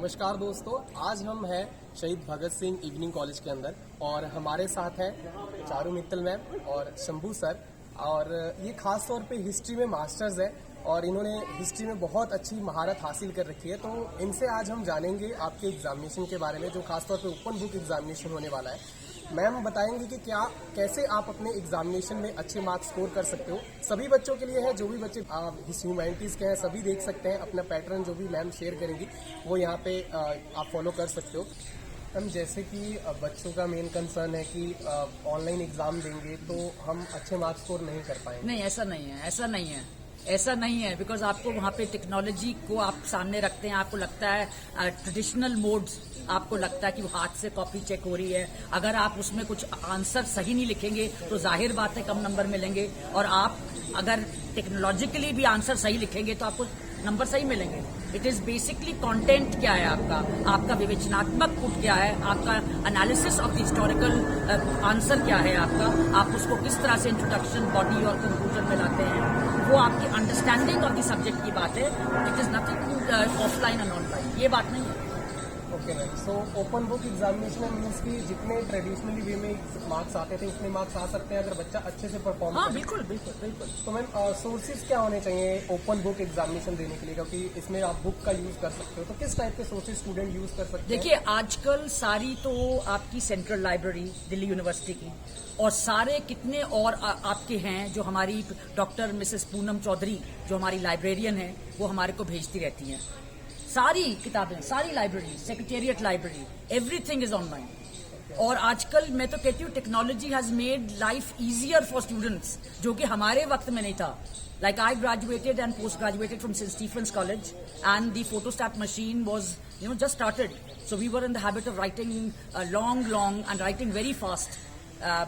नमस्कार दोस्तों, आज हम हैं शहीद भगत सिंह इवनिंग कॉलेज के अंदर और हमारे साथ हैं चारू मित्तल मैम और शंभू सर। और ये खास तौर पे हिस्ट्री में मास्टर्स है और इन्होंने हिस्ट्री में बहुत अच्छी महारत हासिल कर रखी है। तो इनसे आज हम जानेंगे आपके एग्जामिनेशन के बारे में, जो खास तौर पे ओपन बुक एग्जामिनेशन होने वाला है। मैम बताएंगे कि कैसे आप अपने एग्जामिनेशन में अच्छे मार्क्स स्कोर कर सकते हो। सभी बच्चों के लिए है, जो भी बच्चे ह्यूमैनिटीज़ के हैं सभी देख सकते हैं। अपना पैटर्न जो भी मैम शेयर करेंगी वो यहाँ पे आप फॉलो कर सकते हो। मैम जैसे कि बच्चों का मेन कंसर्न है कि ऑनलाइन एग्जाम देंगे तो हम अच्छे मार्क्स स्कोर नहीं कर पाएंगे। नहीं, ऐसा नहीं है बिकॉज आपको वहाँ पे टेक्नोलॉजी को आप सामने रखते हैं। आपको लगता है ट्रेडिशनल मोड्स, आपको लगता है कि वो हाथ से कॉपी चेक हो रही है। अगर आप उसमें कुछ आंसर सही नहीं लिखेंगे तो जाहिर बात है कम नंबर मिलेंगे। और आप अगर टेक्नोलॉजिकली भी आंसर सही लिखेंगे तो आपको नंबर सही मिलेंगे। इट इज बेसिकली कंटेंट क्या है आपका विवेचनात्मक पुट क्या है, आपका analysis of the historical answer क्या है आप उसको किस तरह से इंट्रोडक्शन, बॉडी और कंक्लूजन में लाते हैं, वो आपकी अंडरस्टैंडिंग ऑफ द सब्जेक्ट की बात है। It is nothing offline and online, ये बात नहीं है। Okay ma'am, so open book examination means कि जितने ट्रेडिशनली वे में मार्क्स आते थे उतने मार्क्स आ सकते हैं अगर बच्चा अच्छे से परफॉर्म हाँ, करे। बिल्कुल। तो मैम सोर्सेज क्या होने चाहिए ओपन बुक एग्जामिनेशन देने के लिए, क्योंकि इसमें आप बुक का यूज कर सकते हो, तो किस टाइप के सोर्सेज स्टूडेंट यूज कर सकते हैं? देखिए, आजकल सारी तो आपकी सेंट्रल लाइब्रेरी दिल्ली यूनिवर्सिटी की और सारे कितने और आपके हैं जो हमारी डॉक्टर मिसेस पूनम चौधरी जो हमारी लाइब्रेरियन है वो हमारे को भेजती रहती हैं। सारी किताबें, सारी library, secretariat library, everything is online. और आजकल मैं तो कहती हूँ technology has made life easier for students, जो कि हमारे वक्त में नहीं था। Like I graduated and post-graduated from St. Stephen's College, and the photostat machine was, just started. So we were in the habit of writing long, and writing very fast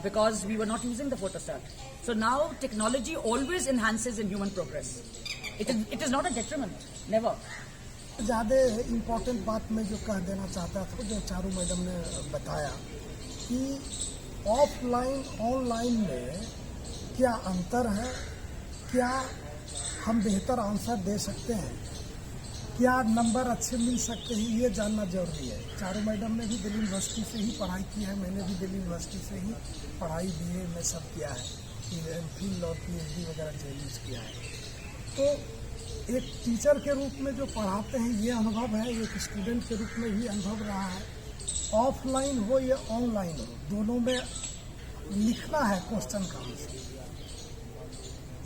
because we were not using the photostat. So now technology always enhances in human progress. It is not a detriment, never. ज़्यादा important बात मैं जो कह देना चाहता था, जो Charu madam ने बताया कि ऑफलाइन ऑनलाइन में क्या अंतर है, क्या हम बेहतर आंसर दे सकते हैं, क्या नंबर अच्छे मिल सकते हैं, ये जानना जरूरी है। चारू मैडम ने भी दिल्ली यूनिवर्सिटी से ही पढ़ाई की है, मैंने भी दिल्ली यूनिवर्सिटी से ही पढ़ाई BA में सब किया है, MPhil और PhD वगैरह यूज किया है। तो एक टीचर के रूप में जो पढ़ाते हैं ये अनुभव है, एक स्टूडेंट के रूप में भी अनुभव रहा है। ऑफलाइन हो या ऑनलाइन हो, दोनों में लिखना है क्वेश्चन का answer.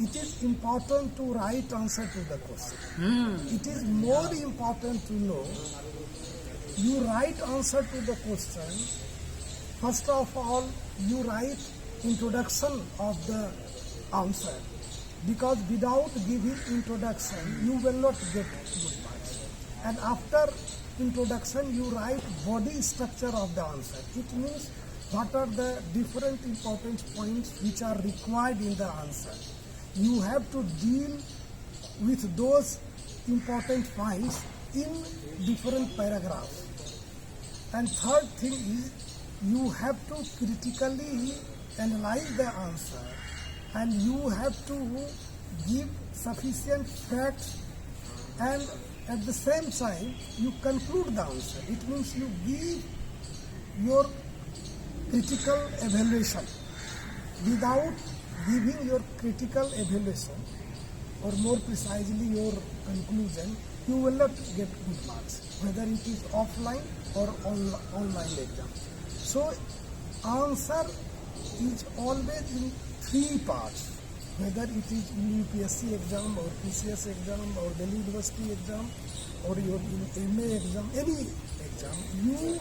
It is important to write answer to the question. It is more important to know you write answer to the question. First of all, you write introduction of the answer, because without giving introduction, you will not get good marks. And after introduction, you write body structure of the answer. It means what are the different important points which are required in the answer. You have to deal with those important points in different paragraphs. And third thing is, you have to critically analyze the answer, and you have to give sufficient facts, and at the same time you conclude the answer. It means you give your critical evaluation. Without giving your critical evaluation, or more precisely your conclusion, you will not get good marks, whether it is offline or online exam. So answer is always in 3 parts, whether it is UPSC exam or PCS exam or Delhi University exam or your MA exam, any exam. You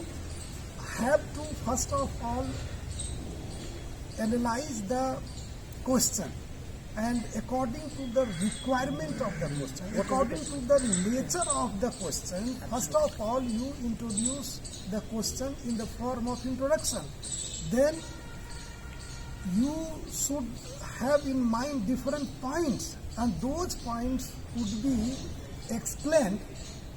have to first of all analyze the question, and according to the requirement of the question, according to the nature of the question, first of all you introduce the question in the form of introduction. Then you should have in mind different points, and those points would be explained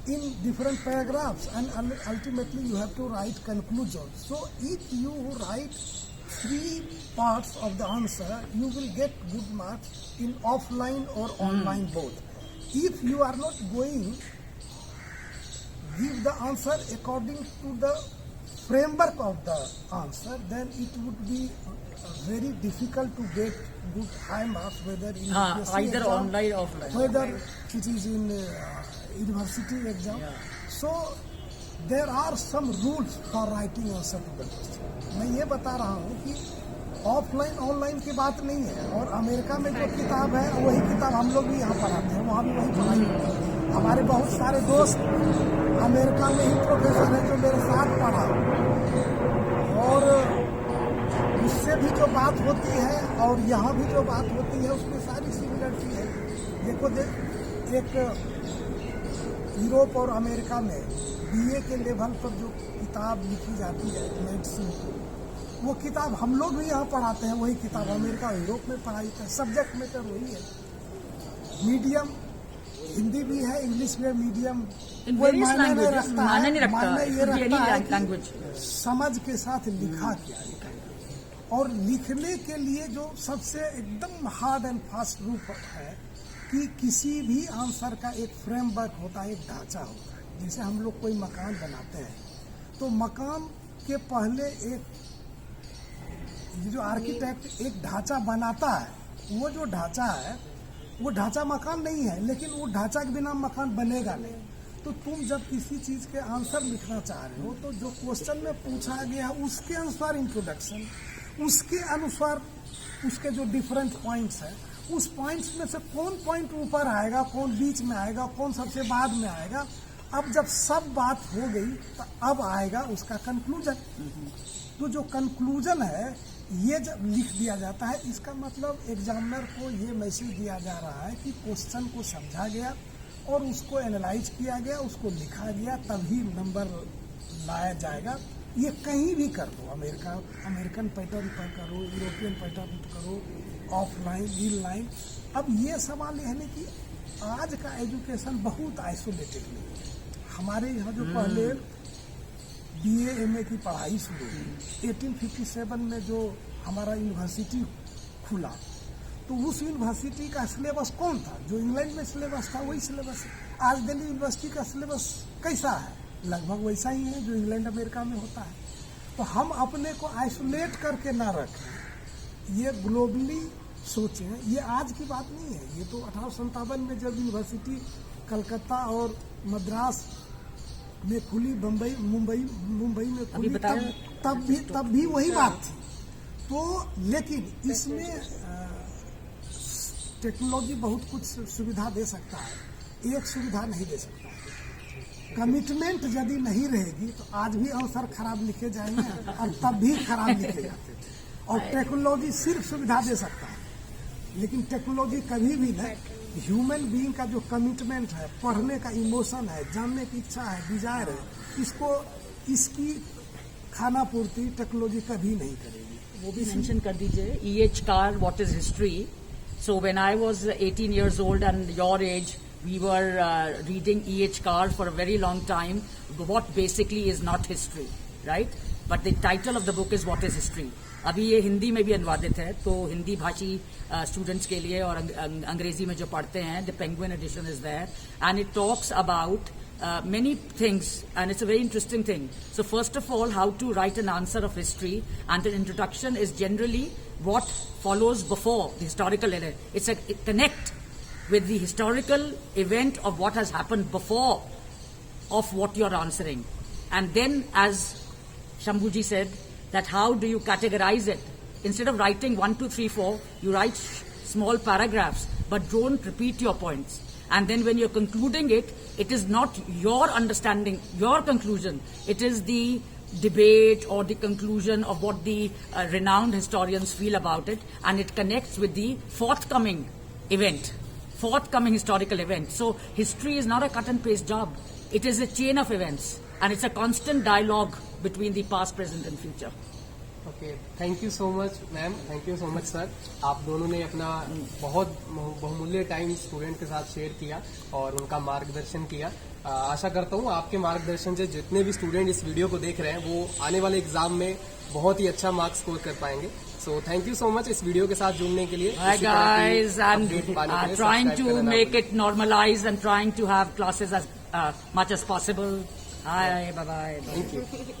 in different paragraphs, and ultimately you have to write conclusions. So if you write 3 parts of the answer, you will get good marks in offline or online both. If you are not going give the answer according to the framework of the answer, then it would be very difficult to get good high marks, whether in UPSC either exam, online or offline. whether it is in university exam. So there are some rules for writing answer to the question. मैं ये बता रहा हूँ कि offline online की बात नहीं है, और अमेरिका में जो किताब है वही किताब हम लोग भी यहाँ पढ़ाते हैं, वहाँ भी वही पढ़ाई होती है। हमारे बहुत सारे दोस्त अमेरिका में ही प्रोफेसर हैं जो मेरे साथ पढ़ा, और उससे भी जो बात होती है और यहाँ भी जो बात होती है उसमें सारी सिमिलरिटी है। देखो एक यूरोप और अमेरिका में बीए के लेवल पर जो किताब लिखी जाती है मेडिसिन की, वो किताब हम लोग भी यहाँ पढ़ाते हैं, वही किताब अमेरिका और यूरोप में पढ़ाई है। सब्जेक्ट मैटर वही है, मीडियम हिंदी भी है, इंग्लिश में मीडियम कोई मायने नहीं रखता है। मायने ये रखता है कि समझ के साथ लिखा क्या है, और लिखने के लिए जो सबसे एकदम हार्ड एंड फास्ट रूप है कि किसी भी आंसर का एक फ्रेमवर्क होता है, एक ढांचा होता है। जैसे हम लोग कोई मकान बनाते हैं तो मकान के पहले एक जो आर्किटेक्ट एक ढांचा बनाता है, वो जो ढांचा है वो ढांचा मकान नहीं है, लेकिन वो ढांचा के बिना मकान बनेगा नहीं। तो तुम जब किसी चीज के आंसर लिखना चाह रहे हो तो जो क्वेश्चन में पूछा गया उसके अनुसार इंट्रोडक्शन, उसके अनुसार उसके जो डिफरेंट पॉइंट्स है, उस पॉइंट्स में से कौन पॉइंट ऊपर आएगा, कौन बीच में आएगा, कौन सबसे बाद में आएगा। अब जब सब बात हो गई तो अब आएगा उसका कंक्लूजन। तो जो कंक्लूजन है ये जब लिख दिया जाता है, इसका मतलब एग्जामिनर को ये मैसेज दिया जा रहा है कि क्वेश्चन को समझा गया और उसको एनालाइज किया गया, उसको लिखा गया, तभी नंबर लाया जाएगा। ये कहीं भी कर दो, अमेरिकन पैटर्न पर करो, यूरोपियन पैटर्न पर करो, ऑफलाइन ऑनलाइन। अब ये सवाल है ना कि आज का एजुकेशन बहुत आइसोलेटेड नहीं है। हमारे यहाँ जो पहले बीए एमए की पढ़ाई शुरू हुई 1857 में, जो हमारा यूनिवर्सिटी खुला, तो उस यूनिवर्सिटी का सिलेबस कौन था? जो इंग्लैंड में सिलेबस था वही सिलेबस है। आज दिल्ली यूनिवर्सिटी का सिलेबस कैसा है? लगभग वैसा ही है जो इंग्लैंड अमेरिका में होता है। तो हम अपने को आइसोलेट करके ना रखें, ये ग्लोबली सोचें। ये आज की बात नहीं है, ये तो 1857 में जब यूनिवर्सिटी कलकत्ता और मद्रास में खुली, मुंबई में खुली, तब भी वही बात थी। तो लेकिन इसमें टेक्नोलॉजी बहुत कुछ सुविधा दे सकता है, एक सुविधा नहीं दे सकता है। कमिटमेंट यदि नहीं रहेगी तो आज भी आंसर खराब लिखे जाएंगे और तब भी खराब लिखे जाते थे। और टेक्नोलॉजी सिर्फ सुविधा दे सकता है, लेकिन टेक्नोलॉजी कभी भी नहीं, ह्यूमन बीइंग का जो कमिटमेंट है, पढ़ने का इमोशन है, जानने की इच्छा है, डिजायर है, इसकी खाना पूर्ति टेक्नोलॉजी कभी नहीं करेगी। वो भी मेंशन कर दीजिए। E.H. Carr, what is history? So when I was 18 years old and your age, we were reading E.H. Carr for a very long time. What basically is not history, right? But the title of the book is What is History? अभी ये हिंदी में भी अनुवादित है, तो हिंदी भाषी students के लिए और अंग्रेजी में जो पढ़ते हैं, the Penguin edition is there and it talks about many things, and it's a very interesting thing. So first of all, how to write an answer of history, and the introduction is generally what follows before the historical event. It connect with the historical event of what has happened before of what you're answering. And then, as Shambhuji said, that how do you categorize it? Instead of writing 1, 2, 3, 4, you write small paragraphs, but don't repeat your points. And then when you're concluding it, it is not your understanding, your conclusion. It is the debate or the conclusion of what the renowned historians feel about it, and it connects with the forthcoming historical event. So history is not a cut and paste job. It is a chain of events, and it's a constant dialogue between the past, present and future. Okay, thank you so much ma'am, thank you so much sir. आप दोनों ने अपना बहुत बहुमूल्य time student के साथ share किया और उनका मार्गदर्शन किया। आशा करता हूँ आपके मार्गदर्शन से जितने भी स्टूडेंट इस वीडियो को देख रहे हैं वो आने वाले एग्जाम में बहुत ही अच्छा मार्क्स स्कोर कर पाएंगे। So thank you so much इस वीडियो के साथ जुड़ने के लिए। Hi guys, and trying to make it normalize and trying to have classes as much as possible. Hi bye bye. Thank you.